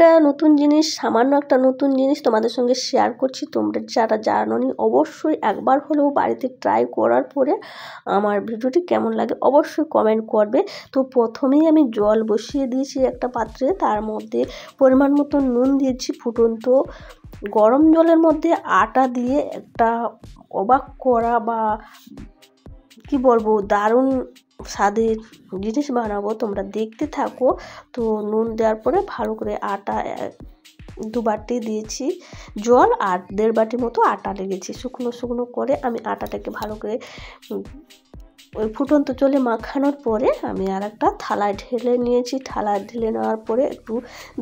একটা নতুন জিনিস, সামান্য একটা নতুন জিনিস তোমাদের সঙ্গে শেয়ার করছি। তোমরা যারা জানোনি অবশ্যই একবার হলেও বাড়িতে ট্রাই করার পরে আমার ভিডিওটি কেমন লাগে অবশ্যই কমেন্ট করবে। তো প্রথমেই আমি জল বসিয়ে দিয়েছি একটা পাত্রে, তার মধ্যে পরিমাণ মতো নুন দিয়েছি। ফুটন্ত গরম জলের মধ্যে আটা দিয়ে একটা অবাক করা বা কি বলবো দারুণ স্বাদের জিনিস বানাবো, তোমরা দেখতে থাকো। তো নুন দেওয়ার পরে ভালো করে আটা 2 বাটি দিয়েছি জল আর 1.5 বাটি মতো আটা লেগেছি। শুকনো শুকনো করে আমি আটাটাকে ভালো করে ওই ফুটন্ত জলে মাখানোর পরে আমি আর একটা থালায় ঢেলে নিয়েছি। থালায় ঢেলে নেওয়ার পরে একটু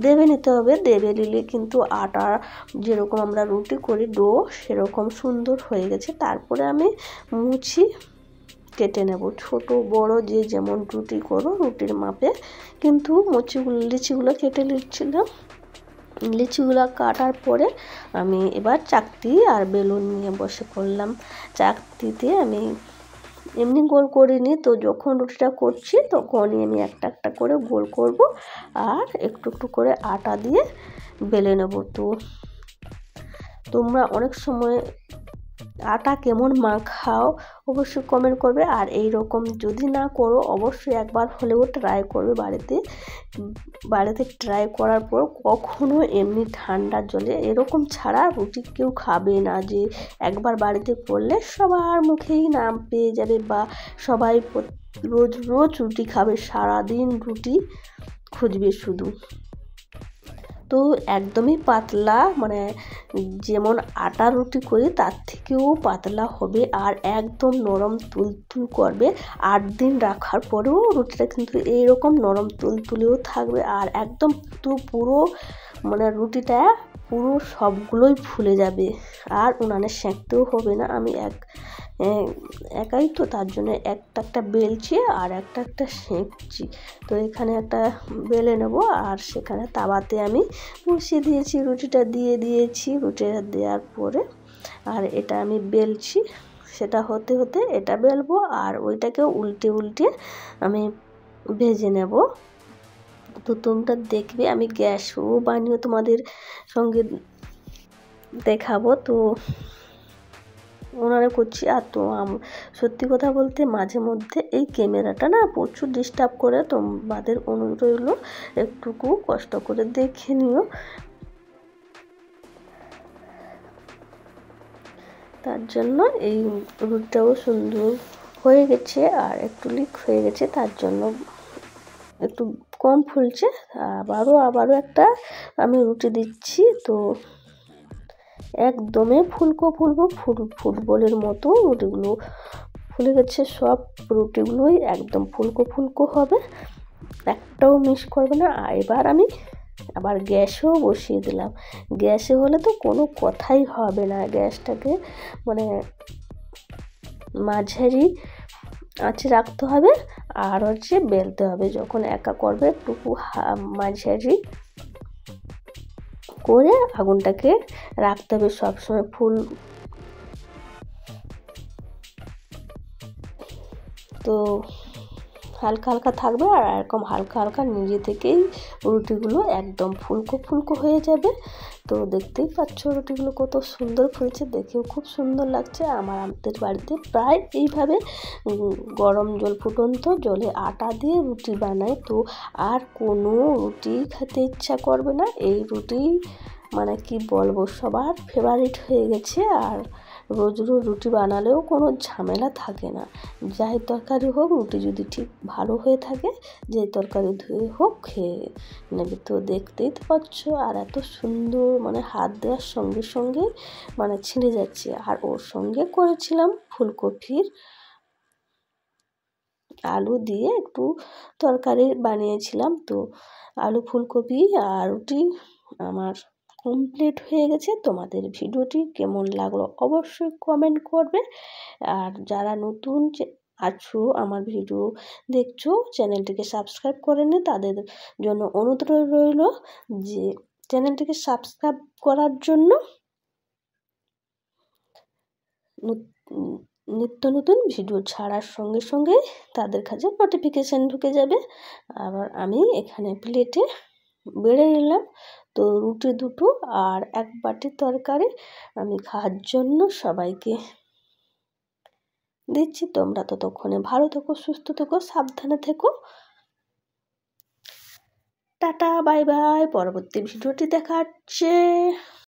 দেবে নিতে হবে। দেবে নিলে কিন্তু আটা যেরকম আমরা রুটি করি ডো সেরকম সুন্দর হয়ে গেছে। তারপরে আমি মুছি কেটে নেব, ছোট বড় যে যেমন রুটি করো রুটির মাপে। কিন্তু লিচিগুলো কেটে নিচ্ছিলাম। লিচিগুলো কাটার পরে আমি এবার চাকতি আর বেলুন নিয়ে বসে পড়লাম। চাকতিতে আমি এমনি গোল করিনি, তো যখন রুটিটা করছি তখনই আমি একটা একটা করে গোল করব আর একটু একটু করে আটা দিয়ে বেলে নেব। তো তোমরা অনেক সময় আটা কেমন মাখাও অবশ্যই কমেন্ট করবে। আর এই রকম যদি না করো অবশ্যই একবার হলেও ট্রাই করবে বাড়িতে ট্রাই করার পর কখনো এমনি ঠান্ডা জলে এরকম ছাড়া রুটি কেউ খাবে না। যে একবার বাড়িতে করলে সবার মুখেই নাম পেয়ে যাবে বা সবাই রোজ রোজ রুটি খাবে, সারাদিন রুটি খুঁজবে শুধু। তো একদমই পাতলা, মানে যেমন আটা রুটি করি তার থেকেও পাতলা হবে আর একদম নরম তুলতুল করবে। 8 দিন রাখার পরেও রুটিটা কিন্তু এইরকম নরম তুলতুলেও থাকবে আর একদম পুরো মানে রুটিটা পুরো সবগুলোই ফুলে যাবে আর উনানে সেঁকতেও হবে না। আমি একাই তো তার জন্য একটা একটা বেলছি আর একটা একটা সেঁকছি। তো এখানে একটা বেলে নেব আর সেখানে তাওয়াতে আমি বসিয়ে দিয়েছি, রুটিটা দিয়ে দিয়েছি। রুটিটা দেওয়ার পরে আর এটা আমি বেলছি, সেটা হতে হতে এটা বেলবো আর ওইটাকে উল্টে উল্টে আমি ভেজে নেব। তো তোমরা দেখবে আমি গ্যাসও বানিয়ে তোমাদের সঙ্গে দেখাবো। তো ওনারা করছি। আর তো সত্যি কথা বলতে মাঝে মধ্যে এই ক্যামেরাটা না প্রচুর ডিস্টার্ব করে, তোমাদের অনুরোধ রইল একটুকু কষ্ট করে দেখে নিও। তার জন্য এই রুটিটাও সুন্দর হয়ে গেছে আর একটু লিক হয়ে গেছে, তার জন্য একটু কম ফুলছে। আবারও একটা আমি রুটি দিচ্ছি। তো একদমই ফুটবলের মতো রুটিগুলো ফুলে গেছে। সব রুটিগুলোই একদম ফুলকো হবে, একটাও মিস করবে না। এবার আমি আবার গ্যাসেও বসিয়ে দিলাম। গ্যাসে হলে তো কোনো কথাই হবে না, গ্যাসটাকে মানে মাঝারি আঁচে রাখতে হবে আর বেলতে হবে। যখন একা করবে একটু মাঝারি করে আগুনটাকে রাখতে হবে সবসময় ফুল। তো হালকা হালকা থাকবে আর এরকম হালকা হালকা নিজে থেকেই রুটিগুলো একদম ফুলকো হয়ে যাবে। তো দেখতেই পাচ্ছ রুটিগুলো কত সুন্দর ফুলছে, দেখেও খুব সুন্দর লাগছে। আমাদের বাড়িতে প্রায় এইভাবে গরম জল ফুটন্ত জলে আটা দিয়ে রুটি বানায়। তো আর কোনো রুটি খেতে ইচ্ছা করবে না, এই রুটি মানে কি বলবো সবার ফেভারিট হয়ে গেছে। আর রোজ রোজ রুটি বানালেও কোনো ঝামেলা থাকে না। যাই তরকারি হোক রুটি যদি ঠিক ভালো হয়ে থাকে যে তরকারি ধুয়ে হোক খেয়ে নেবে। তো দেখতেই তো পাচ্ছ আর এত সুন্দর মানে হাত দেওয়ার সঙ্গে সঙ্গে মানে ছিঁড়ে যাচ্ছে। আর ওর সঙ্গে করেছিলাম ফুলকপির আলু দিয়ে একটু তরকারি বানিয়েছিলাম। তো আলু ফুলকপি আর রুটি আমার কমপ্লিট হয়ে গেছে। তোমাদের ভিডিওটি কেমন লাগলো অবশ্যই কমেন্ট করবে। আর যারা নতুন আছো আমার ভিডিও দেখছো চ্যানেলটিকে সাবস্ক্রাইব করেনি তাদের জন্য অনুরোধ রইল যে চ্যানেলটিকে সাবস্ক্রাইব করার জন্য। নিত্য নতুন ভিডিও ছাড়ার সঙ্গে সঙ্গে তাদের কাছে নোটিফিকেশান ঢুকে যাবে। আবার আমি এখানে প্লেটে বেড়ে নিলাম। তো রুটি দুটো আর এক বাটি তরকারি আমি খাওয়ার জন্য সবাইকে দিচ্ছি। তোমরা ততক্ষণে ভালো থেকো, সুস্থ থেকো, সাবধানে থেকো। Tata, bye bye. পরবর্তী ভিডিওটি দেখাচ্ছে।